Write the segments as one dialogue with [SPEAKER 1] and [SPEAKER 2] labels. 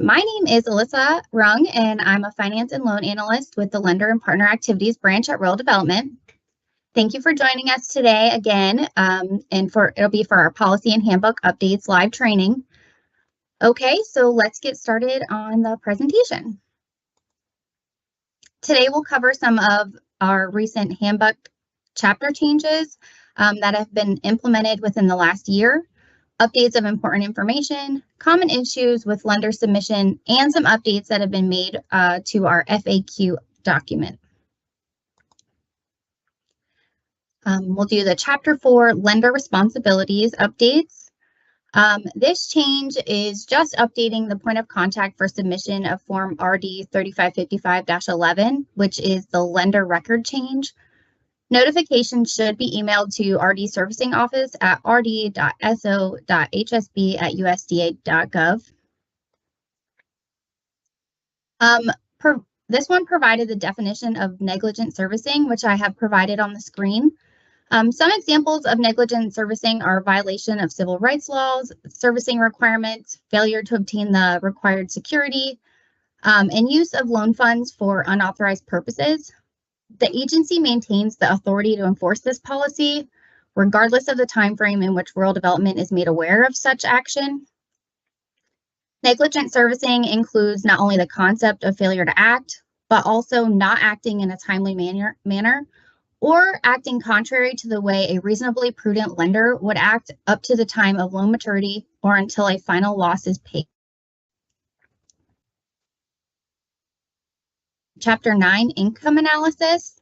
[SPEAKER 1] My name is Alyssa Rung, and I'm a finance and loan analyst with the Lender and Partner Activities branch at Rural Development. Thank you for joining us today again, and it'll be for our policy and handbook updates live training. Okay, so let's get started on the presentation. Today we'll cover some of our recent handbook chapter changes that have been implemented within the last year, updates of important information, common issues with lender submission, and some updates that have been made to our FAQ document. We'll do the Chapter 4 Lender Responsibilities updates. This change is just updating the point of contact for submission of Form RD 3555-11, which is the lender record change. Notifications should be emailed to RD Servicing Office at rd.so.hsb@usda.gov. This one provided the definition of negligent servicing, which I have provided on the screen. Some examples of negligent servicing are violation of civil rights laws, servicing requirements, failure to obtain the required security, and use of loan funds for unauthorized purposes. The agency maintains the authority to enforce this policy, regardless of the time frame in which Rural Development is made aware of such action. Negligent servicing includes not only the concept of failure to act, but also not acting in a timely manner or acting contrary to the way a reasonably prudent lender would act up to the time of loan maturity or until a final loss is paid. Chapter 9, Income Analysis.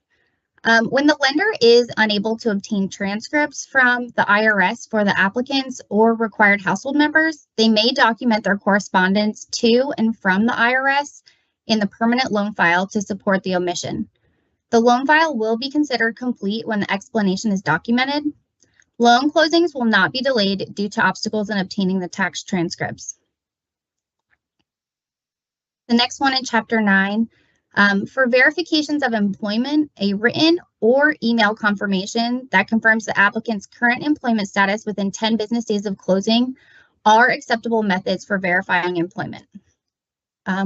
[SPEAKER 1] When the lender is unable to obtain transcripts from the IRS for the applicants or required household members, they may document their correspondence to and from the IRS in the permanent loan file to support the omission. The loan file will be considered complete when the explanation is documented. Loan closings will not be delayed due to obstacles in obtaining the tax transcripts. The next one in Chapter 9, for verifications of employment, a written or email confirmation that confirms the applicant's current employment status within 10 business days of closing are acceptable methods for verifying employment.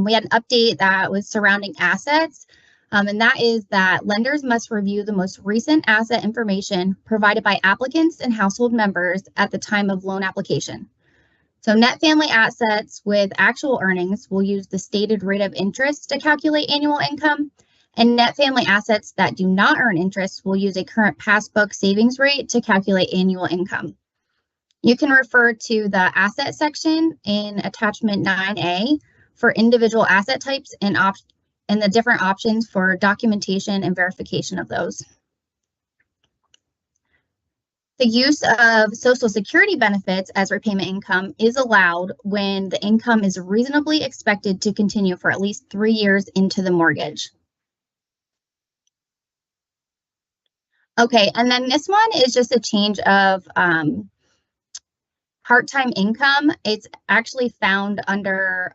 [SPEAKER 1] We had an update that was surrounding assets, and that is that lenders must review the most recent asset information provided by applicants and household members at the time of loan application. So net family assets with actual earnings will use the stated rate of interest to calculate annual income, and net family assets that do not earn interest will use a current passbook savings rate to calculate annual income. You can refer to the asset section in attachment 9A for individual asset types and the different options for documentation and verification of those. The use of Social Security benefits as repayment income is allowed when the income is reasonably expected to continue for at least 3 years into the mortgage. Okay, and then this one is just a change of part-time income. It's actually found under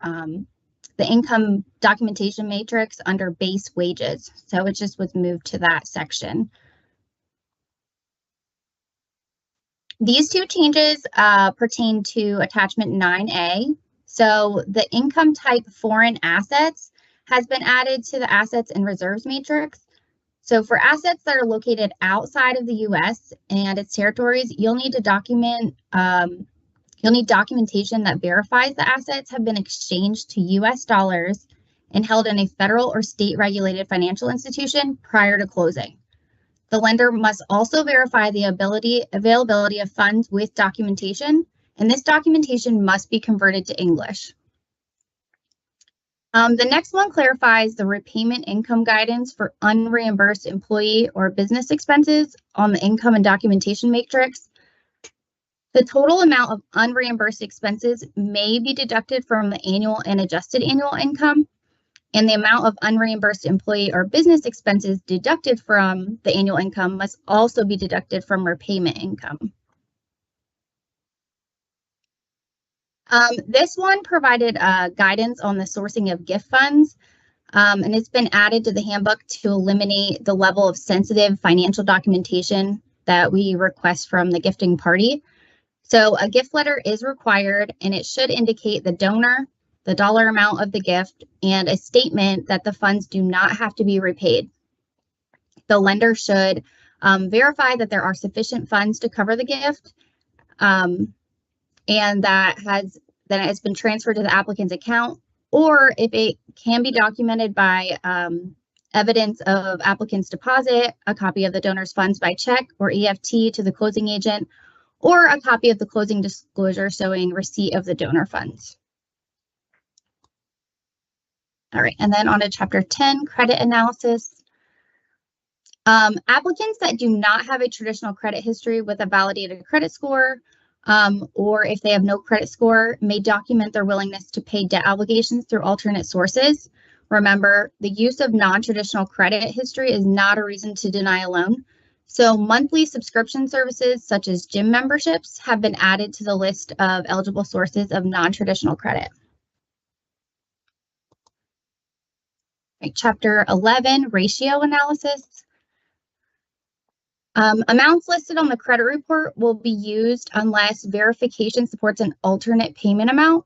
[SPEAKER 1] the income documentation matrix under base wages. So it just was moved to that section. These two changes pertain to attachment 9A. So the income type foreign assets has been added to the assets and reserves matrix. So for assets that are located outside of the US and its territories, you'll need to documentation that verifies the assets have been exchanged to US dollars and held in a federal or state regulated financial institution prior to closing. The lender must also verify the availability of funds with documentation, and this documentation must be converted to English. The next one clarifies the repayment income guidance for unreimbursed employee or business expenses on the income and documentation matrix. The total amount of unreimbursed expenses may be deducted from the annual and adjusted annual income, and the amount of unreimbursed employee or business expenses deducted from the annual income must also be deducted from repayment income. This one provided guidance on the sourcing of gift funds, and it's been added to the handbook to eliminate the level of sensitive financial documentation that we request from the gifting party. So a gift letter is required, and it should indicate the donor, the dollar amount of the gift, and a statement that the funds do not have to be repaid. The lender should verify that there are sufficient funds to cover the gift, and that it has been transferred to the applicant's account, or if it can be documented by evidence of applicant's deposit, a copy of the donor's funds by check or EFT to the closing agent, or a copy of the closing disclosure showing receipt of the donor funds. All right, and then on to Chapter 10, credit analysis. Applicants that do not have a traditional credit history with a validated credit score, or if they have no credit score, may document their willingness to pay debt obligations through alternate sources. Remember, the use of non-traditional credit history is not a reason to deny a loan. So monthly subscription services such as gym memberships have been added to the list of eligible sources of non-traditional credit. Right, Chapter 11, ratio analysis. Amounts listed on the credit report will be used unless verification supports an alternate payment amount.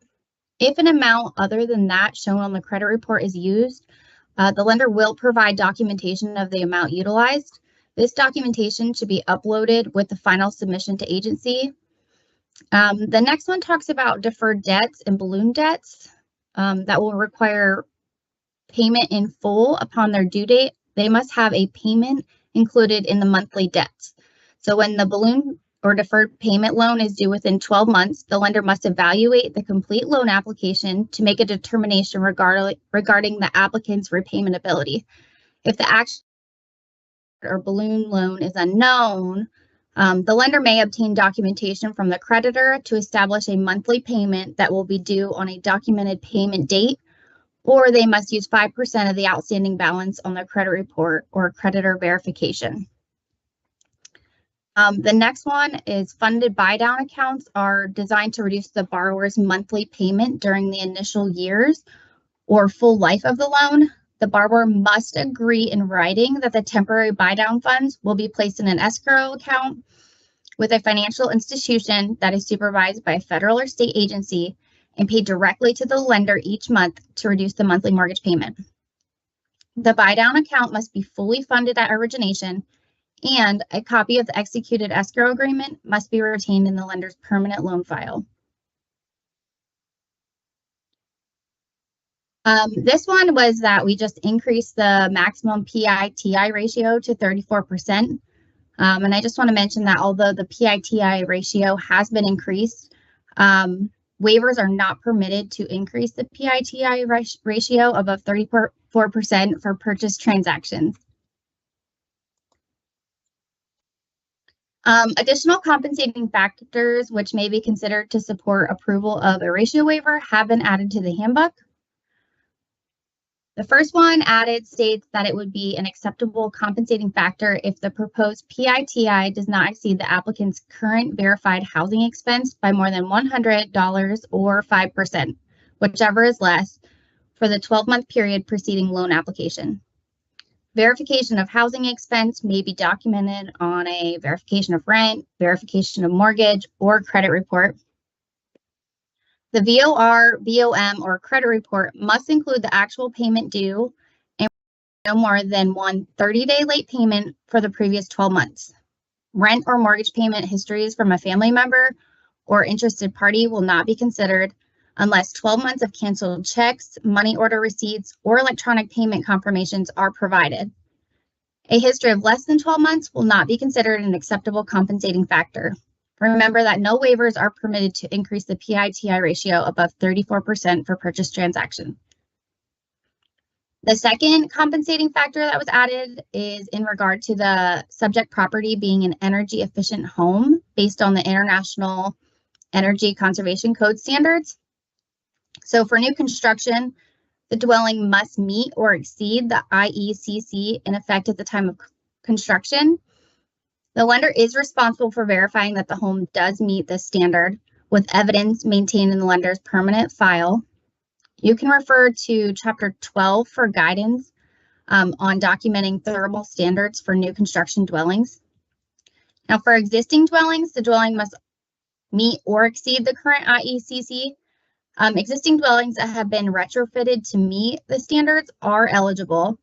[SPEAKER 1] If an amount other than that shown on the credit report is used, the lender will provide documentation of the amount utilized. This documentation should be uploaded with the final submission to agency. The next one talks about deferred debts and balloon debts that will require payment in full upon their due date. They must have a payment included in the monthly debts. So when the balloon or deferred payment loan is due within 12 months, the lender must evaluate the complete loan application to make a determination regarding the applicant's repayment ability. If the actual or balloon loan is unknown, the lender may obtain documentation from the creditor to establish a monthly payment that will be due on a documented payment date, or they must use 5% of the outstanding balance on their credit report or creditor verification. The next one is funded buy-down accounts are designed to reduce the borrower's monthly payment during the initial years or full life of the loan. The borrower must agree in writing that the temporary buy-down funds will be placed in an escrow account with a financial institution that is supervised by a federal or state agency and paid directly to the lender each month to reduce the monthly mortgage payment. The buy-down account must be fully funded at origination, and a copy of the executed escrow agreement must be retained in the lender's permanent loan file. This one was that we just increased the maximum PITI ratio to 34%. And I just want to mention that although the PITI ratio has been increased, waivers are not permitted to increase the PITI ratio above 34% for purchase transactions. Additional compensating factors which may be considered to support approval of a ratio waiver have been added to the handbook. The first one added states that it would be an acceptable compensating factor if the proposed PITI does not exceed the applicant's current verified housing expense by more than $100 or 5%, whichever is less, for the 12-month period preceding loan application. Verification of housing expense may be documented on a verification of rent, verification of mortgage, or credit report. The VOR, VOM, or credit report must include the actual payment due and no more than one 30-day late payment for the previous 12 months. Rent or mortgage payment histories from a family member or interested party will not be considered unless 12 months of canceled checks, money order receipts, or electronic payment confirmations are provided. A history of less than 12 months will not be considered an acceptable compensating factor. Remember that no waivers are permitted to increase the PITI ratio above 34% for purchase transaction. The second compensating factor that was added is in regard to the subject property being an energy efficient home based on the International Energy Conservation Code standards. So for new construction, the dwelling must meet or exceed the IECC in effect at the time of construction. The lender is responsible for verifying that the home does meet this standard with evidence maintained in the lender's permanent file. You can refer to Chapter 12 for guidance on documenting thermal standards for new construction dwellings. Now, for existing dwellings, the dwelling must meet or exceed the current IECC. Existing dwellings that have been retrofitted to meet the standards are eligible,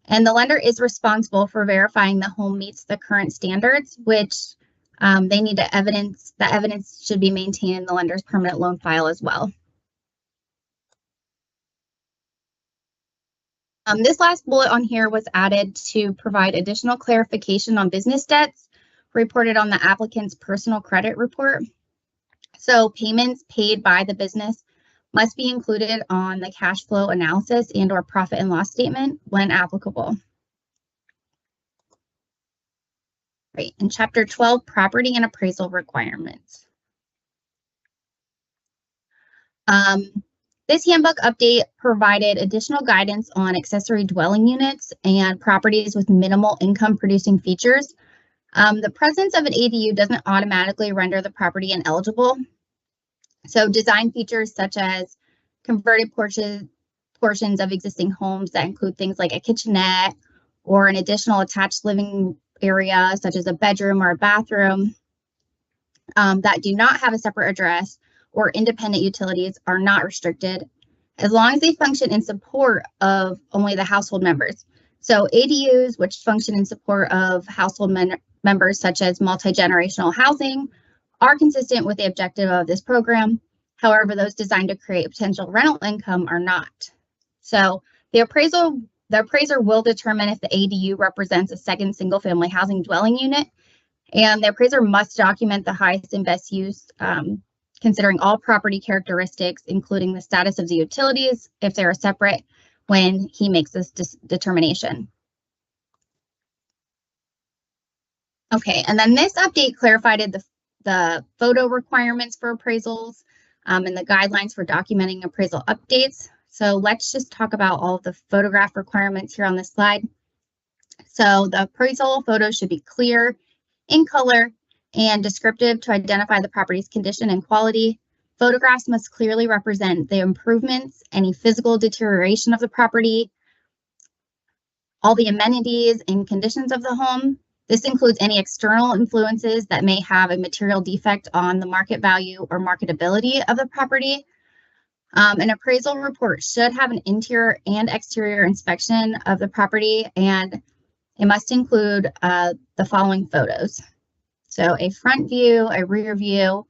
[SPEAKER 1] and the lender is responsible for verifying the home meets the current standards, which they need to evidence. That evidence should be maintained in the lender's permanent loan file as well. This last bullet on here was added to provide additional clarification on business debts reported on the applicant's personal credit report. So payments paid by the business must be included on the cash flow analysis and/or profit and loss statement when applicable. Right, in Chapter 12, property and appraisal requirements. This handbook update provided additional guidance on accessory dwelling units and properties with minimal income producing features. The presence of an ADU doesn't automatically render the property ineligible. So design features such as converted portions of existing homes that include things like a kitchenette or an additional attached living area such as a bedroom or a bathroom that do not have a separate address or independent utilities are not restricted as long as they function in support of only the household members. So ADUs, which function in support of household members such as multi-generational housing, are consistent with the objective of this program. However, those designed to create potential rental income are not. So the appraiser will determine if the ADU represents a second single-family housing dwelling unit, and the appraiser must document the highest and best use, considering all property characteristics, including the status of the utilities, if they are separate, when he makes this determination. Okay, and then this update clarified the photo requirements for appraisals and the guidelines for documenting appraisal updates. So let's just talk about all of the photograph requirements here on this slide. So the appraisal photos should be clear, in color, and descriptive to identify the property's condition and quality. Photographs must clearly represent the improvements, any physical deterioration of the property, all the amenities and conditions of the home. This includes any external influences that may have a material defect on the market value or marketability of the property. An appraisal report should have an interior and exterior inspection of the property, and it must include the following photos. So a front view, a rear view,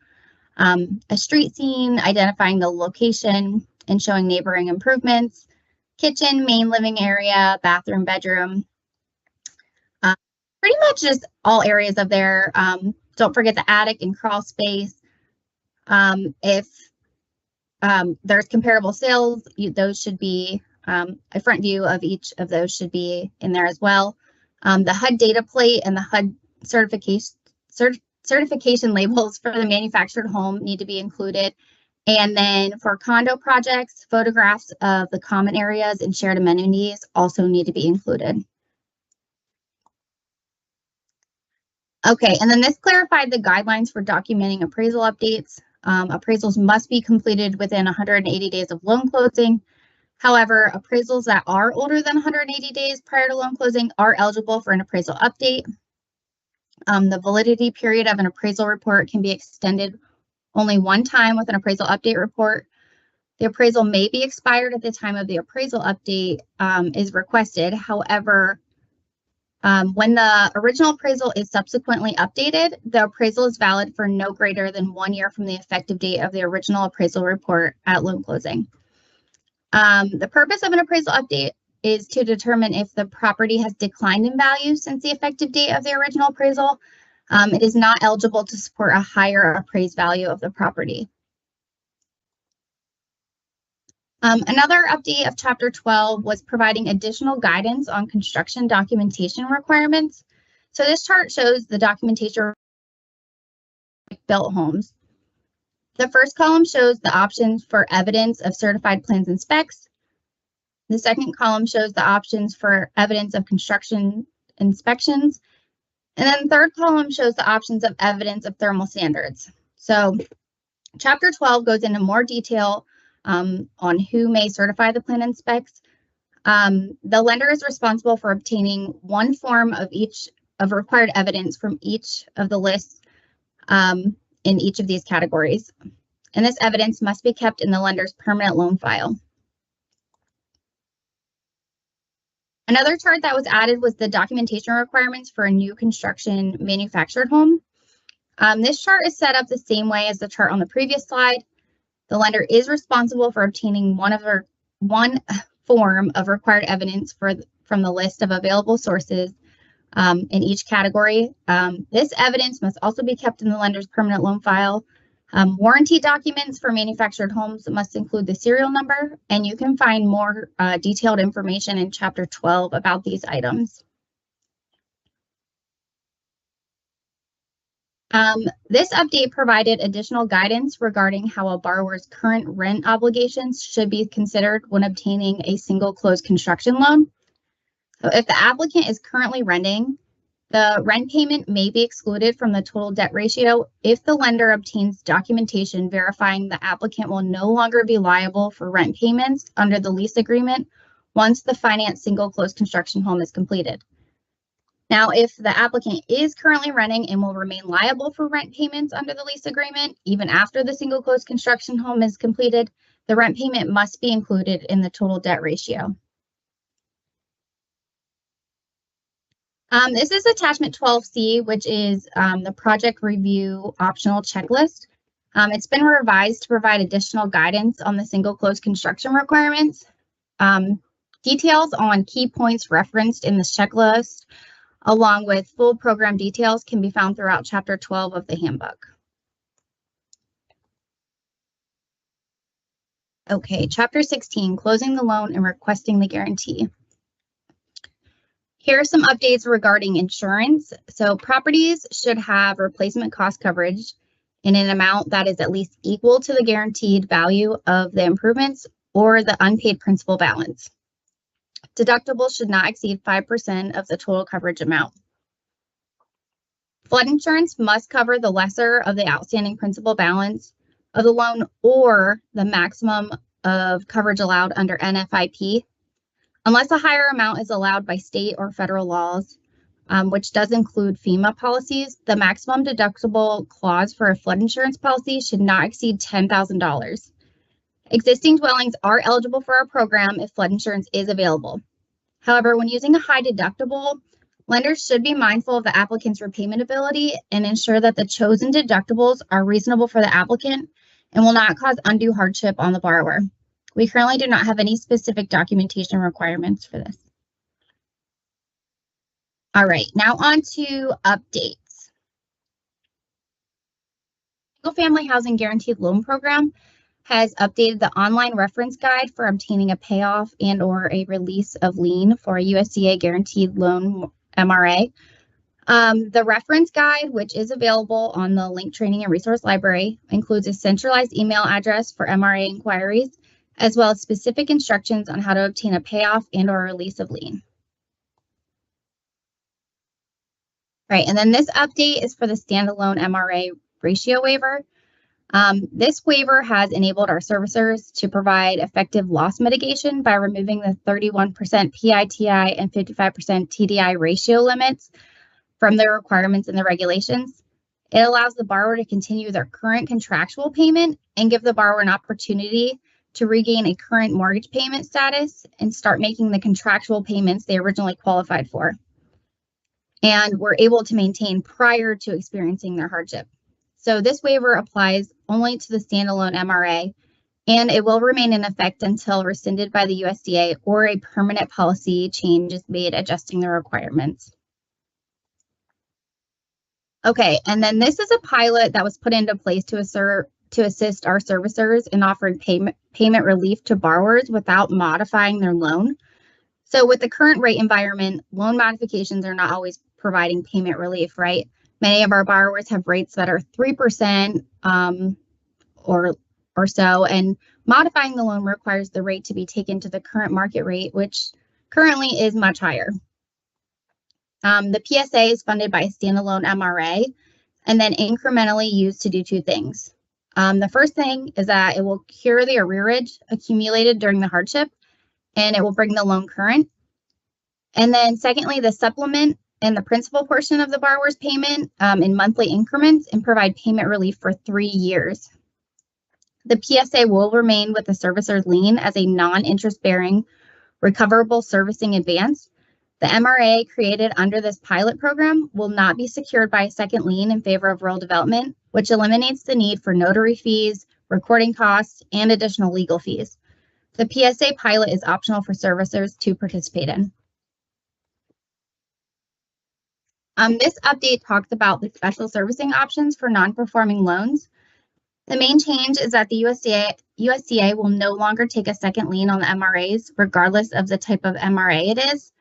[SPEAKER 1] a street scene identifying the location and showing neighboring improvements, kitchen, main living area, bathroom, bedroom, pretty much just all areas of there. Don't forget the attic and crawl space. If there's comparable sales, those should be, a front view of each of those should be in there as well. The HUD data plate and the HUD certification labels for the manufactured home need to be included. And then for condo projects, photographs of the common areas and shared amenities also need to be included. Okay, and then this clarified the guidelines for documenting appraisal updates. Appraisals must be completed within 180 days of loan closing. However, appraisals that are older than 180 days prior to loan closing are eligible for an appraisal update. The validity period of an appraisal report can be extended only one time with an appraisal update report. The appraisal may be expired at the time of the appraisal update is requested. However, when the original appraisal is subsequently updated, the appraisal is valid for no greater than 1 year from the effective date of the original appraisal report at loan closing. The purpose of an appraisal update is to determine if the property has declined in value since the effective date of the original appraisal. It is not eligible to support a higher appraised value of the property. Another update of Chapter 12 was providing additional guidance on construction documentation requirements. So this chart shows the documentation for built homes. The first column shows the options for evidence of certified plans and specs. The second column shows the options for evidence of construction inspections. And then the third column shows the options of evidence of thermal standards. So Chapter 12 goes into more detail on who may certify the plan and specs. The lender is responsible for obtaining one form of each of required evidence from each of the lists in each of these categories. and this evidence must be kept in the lender's permanent loan file. Another chart that was added was the documentation requirements for a new construction manufactured home. This chart is set up the same way as the chart on the previous slide. The lender is responsible for obtaining one form of required evidence from the list of available sources in each category. This evidence must also be kept in the lender's permanent loan file. Warranty documents for manufactured homes must include the serial number, and you can find more detailed information in Chapter 12 about these items. This update provided additional guidance regarding how a borrower's current rent obligations should be considered when obtaining a single closed construction loan. So if the applicant is currently renting, the rent payment may be excluded from the total debt ratio if the lender obtains documentation verifying the applicant will no longer be liable for rent payments under the lease agreement once the financed single closed construction home is completed. Now, if the applicant is currently renting and will remain liable for rent payments under the lease agreement, even after the single closed construction home is completed, the rent payment must be included in the total debt ratio. This is attachment 12C, which is the project review optional checklist. It's been revised to provide additional guidance on the single closed construction requirements. Details on key points referenced in this checklist, along with full program details, can be found throughout Chapter 12 of the handbook. Okay, Chapter 16, closing the loan and requesting the guarantee. Here are some updates regarding insurance. So properties should have replacement cost coverage in an amount that is at least equal to the guaranteed value of the improvements or the unpaid principal balance. Deductibles should not exceed 5% of the total coverage amount. Flood insurance must cover the lesser of the outstanding principal balance of the loan or the maximum of coverage allowed under NFIP. Unless a higher amount is allowed by state or federal laws, which does include FEMA policies, the maximum deductible clause for a flood insurance policy should not exceed $10,000. Existing dwellings are eligible for our program if flood insurance is available. However, when using a high deductible, lenders should be mindful of the applicant's repayment ability and ensure that the chosen deductibles are reasonable for the applicant and will not cause undue hardship on the borrower. We currently do not have any specific documentation requirements for this. All right, now on to updates. Single Family Housing Guaranteed Loan Program has updated the online reference guide for obtaining a payoff and/or a release of lien for a USDA Guaranteed Loan MRA. The reference guide, which is available on the Link Training and Resource Library, includes a centralized email address for MRA inquiries, as well as specific instructions on how to obtain a payoff and/or release of lien. Right, and then this update is for the standalone MRA ratio waiver. This waiver has enabled our servicers to provide effective loss mitigation by removing the 31% PITI and 55% TDI ratio limits from the requirements and the regulations. It allows the borrower to continue their current contractual payment and give the borrower an opportunity to regain a current mortgage payment status and start making the contractual payments they originally qualified for, and were able to maintain prior to experiencing their hardship. So this waiver applies only to the standalone MRA, and it will remain in effect until rescinded by the USDA or a permanent policy change is made adjusting the requirements. Okay, and then this is a pilot that was put into place to assist our servicers in offering payment relief to borrowers without modifying their loan. So with the current rate environment, loan modifications are not always providing payment relief, right? Many of our borrowers have rates that are 3% or so, and modifying the loan requires the rate to be taken to the current market rate, which currently is much higher. The PSA is funded by a standalone MRA and then incrementally used to do two things. The first thing is that it will cure the arrearage accumulated during the hardship, and it will bring the loan current. And then secondly, the supplement and the principal portion of the borrower's payment in monthly increments and provide payment relief for 3 years. The PSA will remain with the servicer's lien as a non-interest-bearing recoverable servicing advance. The MRA created under this pilot program will not be secured by a second lien in favor of rural development, which eliminates the need for notary fees, recording costs, and additional legal fees. The PSA pilot is optional for servicers to participate in. This update talks about the special servicing options for non-performing loans. The main change is that the USDA will no longer take a second lien on the MRAs, regardless of the type of MRA it is.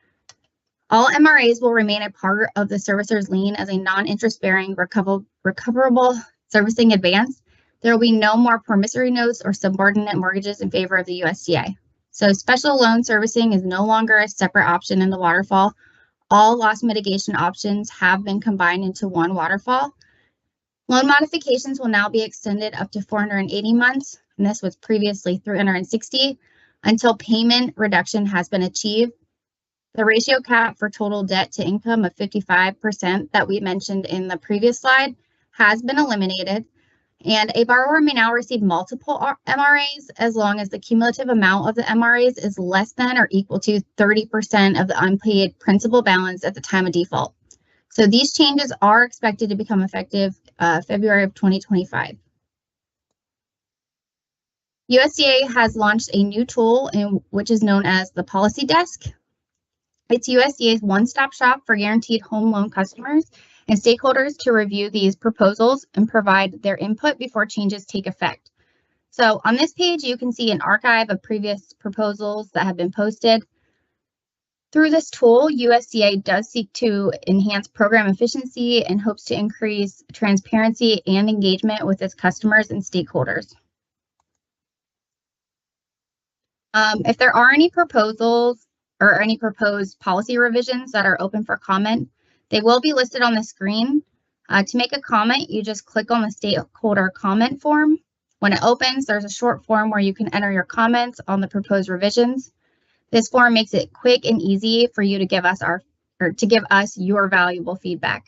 [SPEAKER 1] All MRAs will remain a part of the servicer's lien as a non-interest-bearing recoverable servicing advance. There will be no more promissory notes or subordinate mortgages in favor of the USDA. So special loan servicing is no longer a separate option in the waterfall. All loss mitigation options have been combined into one waterfall. Loan modifications will now be extended up to 480 months, and this was previously 360, until payment reduction has been achieved. The ratio cap for total debt to income of 55% that we mentioned in the previous slide has been eliminated, and a borrower may now receive multiple MRAs as long as the cumulative amount of the MRAs is less than or equal to 30% of the unpaid principal balance at the time of default. So these changes are expected to become effective February of 2025. USDA has launched a new tool which is known as the Policy Desk. It's USDA's one-stop shop for guaranteed home loan customers and stakeholders to review these proposals and provide their input before changes take effect. So on this page, you can see an archive of previous proposals that have been posted. Through this tool, USDA does seek to enhance program efficiency and hopes to increase transparency and engagement with its customers and stakeholders. If there are any proposals or any proposed policy revisions that are open for comment, they will be listed on the screen. To make a comment, you just click on the stakeholder comment form. When it opens, there's a short form where you can enter your comments on the proposed revisions. This form makes it quick and easy for you to give us your valuable feedback.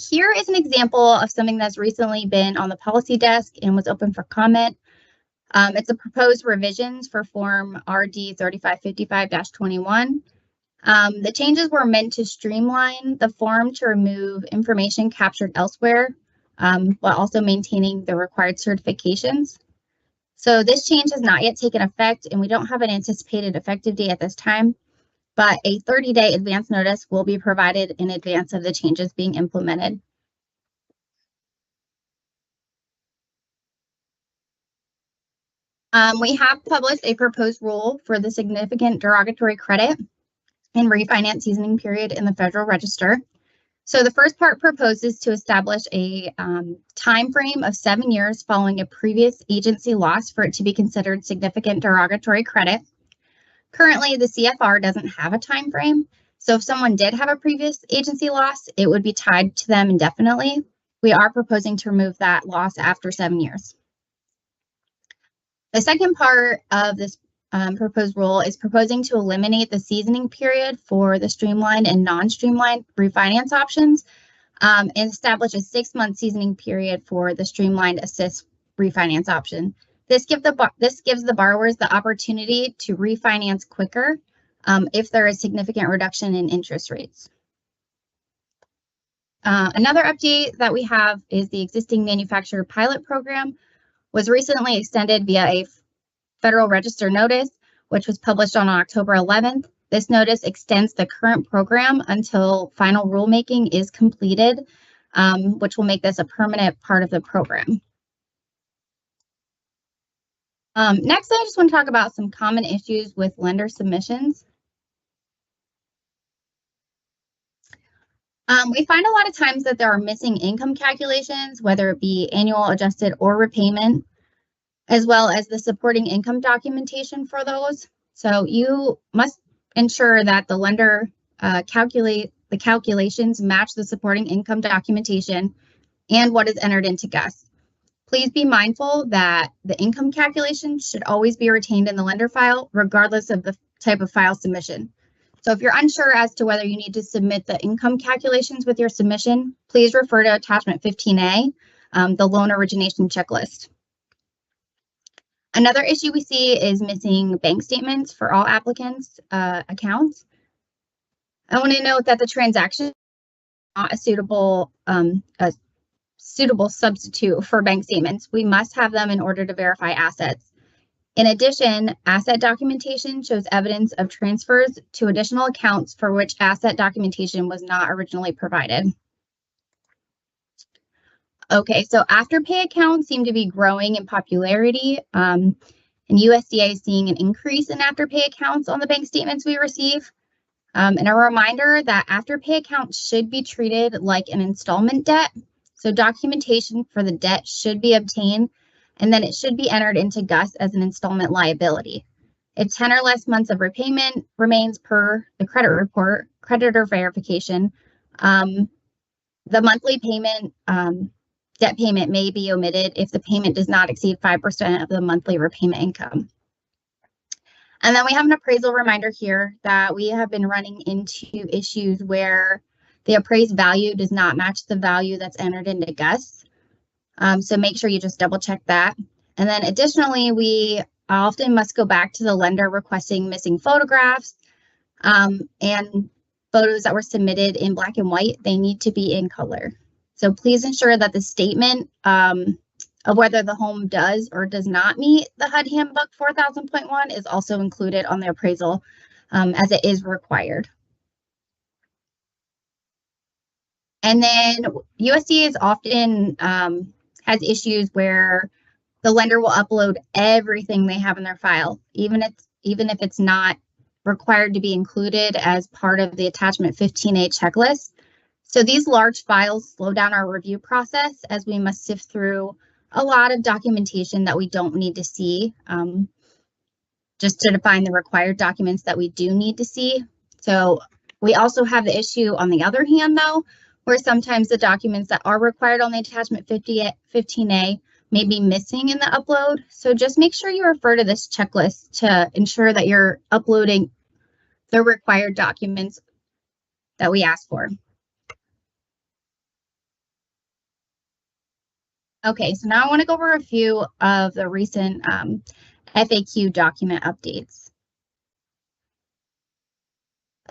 [SPEAKER 1] Here is an example of something that's recently been on the policy desk and was open for comment. It's a proposed revisions for Form RD 3555-21. The changes were meant to streamline the form to remove information captured elsewhere, while also maintaining the required certifications. So this change has not yet taken effect, and we don't have an anticipated effective date at this time, but a 30-day advance notice will be provided in advance of the changes being implemented. We have published a proposed rule for the significant derogatory credit and refinance seasoning period in the Federal Register. So the first part proposes to establish a time frame of 7 years following a previous agency loss for it to be considered significant derogatory credit. Currently, the CFR doesn't have a time frame, so if someone did have a previous agency loss, it would be tied to them indefinitely. We are proposing to remove that loss after 7 years. The second part of this proposed rule is proposing to eliminate the seasoning period for the streamlined and non-streamlined refinance options and establish a 6-month seasoning period for the streamlined assist refinance option. This gives the borrowers the opportunity to refinance quicker if there is significant reduction in interest rates. Another update that we have is the existing manufacturer pilot program was recently extended via a Federal Register notice, which was published on October 11th. This notice extends the current program until final rulemaking is completed, which will make this a permanent part of the program. Next, I just want to talk about some common issues with lender submissions. We find a lot of times that there are missing income calculations, whether it be annual, adjusted, or repayment, as well as the supporting income documentation for those. So you must ensure that the lender calculations match the supporting income documentation and what is entered into GUS. Please be mindful that the income calculation should always be retained in the lender file, regardless of the type of file submission. So if you're unsure as to whether you need to submit the income calculations with your submission, please refer to attachment 15A. the loan origination checklist. Another issue we see is missing bank statements for all applicants' accounts. I want to note that the transaction is not a suitable substitute for bank statements. We must have them in order to verify assets. In addition, asset documentation shows evidence of transfers to additional accounts for which asset documentation was not originally provided. Okay, so Afterpay accounts seem to be growing in popularity, and USDA is seeing an increase in Afterpay accounts on the bank statements we receive. And a reminder that Afterpay accounts should be treated like an installment debt. So documentation for the debt should be obtained, and then it should be entered into GUS as an installment liability. If 10 or less months of repayment remains per the credit report, creditor verification, the monthly payment, debt payment may be omitted if the payment does not exceed 5% of the monthly repayment income. And then we have an appraisal reminder here that we have been running into issues where the appraised value does not match the value that's entered into GUS. So make sure you just double check that. And then additionally, we often must go back to the lender requesting missing photographs and photos that were submitted in black and white. They need to be in color. So please ensure that the statement of whether the home does or does not meet the HUD Handbook 4000.1 is also included on the appraisal as it is required. And then USDA is often has issues where the lender will upload everything they have in their file, even if it's not required to be included as part of the attachment 15A checklist. So these large files slow down our review process as we must sift through a lot of documentation that we don't need to see just to define the required documents that we do need to see. So we also have the issue on the other hand, though, where sometimes the documents that are required on the attachment 15A may be missing in the upload. So just make sure you refer to this checklist to ensure that you're uploading the required documents that we ask for. Okay, so now I want to go over a few of the recent FAQ document updates.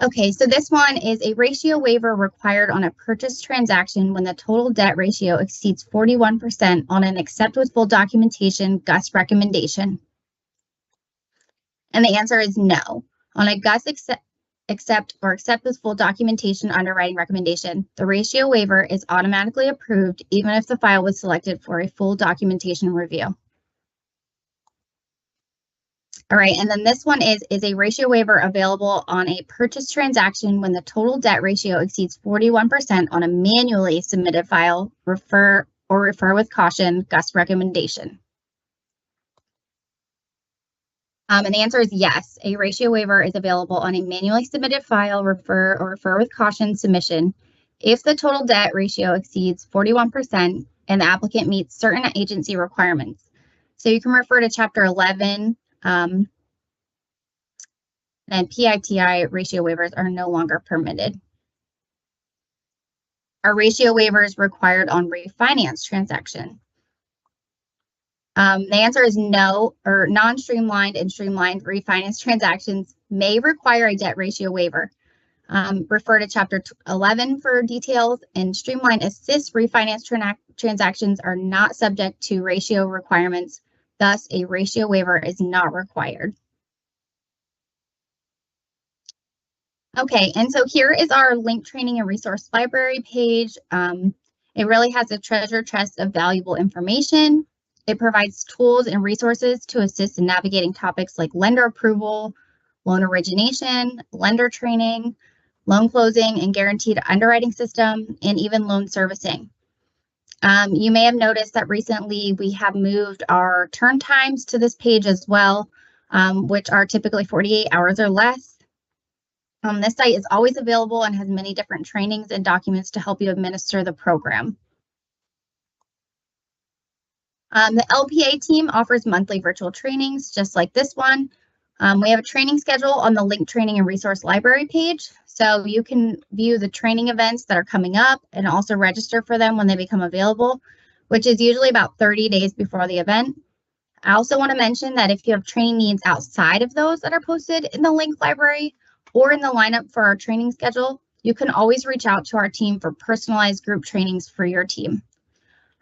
[SPEAKER 1] Okay, so this one is a ratio waiver required on a purchase transaction when the total debt ratio exceeds 41% on an accept with full documentation GUS recommendation. And the answer is no. On a GUS accept with full documentation underwriting recommendation, the ratio waiver is automatically approved even if the file was selected for a full documentation review. All right, and then this one is a ratio waiver available on a purchase transaction when the total debt ratio exceeds 41% on a manually submitted file, refer with caution, GUS recommendation. And the answer is yes, a ratio waiver is available on a manually submitted file, refer with caution submission if the total debt ratio exceeds 41% and the applicant meets certain agency requirements. So you can refer to Chapter 11, and PITI ratio waivers are no longer permitted. Are ratio waivers required on refinance transaction? The answer is no, or non-streamlined and streamlined refinance transactions may require a debt ratio waiver. Refer to Chapter 11 for details, and streamlined assist refinance transactions are not subject to ratio requirements. Thus, a ratio waiver is not required. Okay, and so here is our link training and resource library page. It really has a treasure chest of valuable information. It provides tools and resources to assist in navigating topics like lender approval, loan origination, lender training, loan closing and guaranteed underwriting system, and even loan servicing. You may have noticed that recently we have moved our turn times to this page as well, which are typically 48 hours or less. This site is always available and has many different trainings and documents to help you administer the program. The LPA team offers monthly virtual trainings just like this one. We have a training schedule on the link training and resource library page, so you can view the training events that are coming up and also register for them when they become available. which is usually about 30 days before the event. I also want to mention that if you have training needs outside of those that are posted in the link library or in the lineup for our training schedule, you can always reach out to our team for personalized group trainings for your team.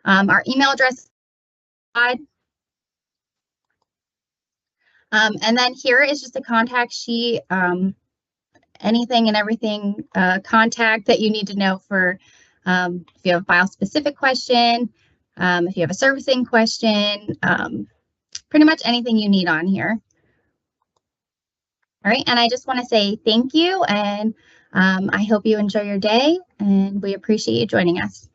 [SPEAKER 1] Our email address. And then here is just a contact sheet, anything and everything contact that you need to know for if you have a file specific question, if you have a servicing question, pretty much anything you need on here. All right, and I just want to say thank you, and I hope you enjoy your day, and we appreciate you joining us.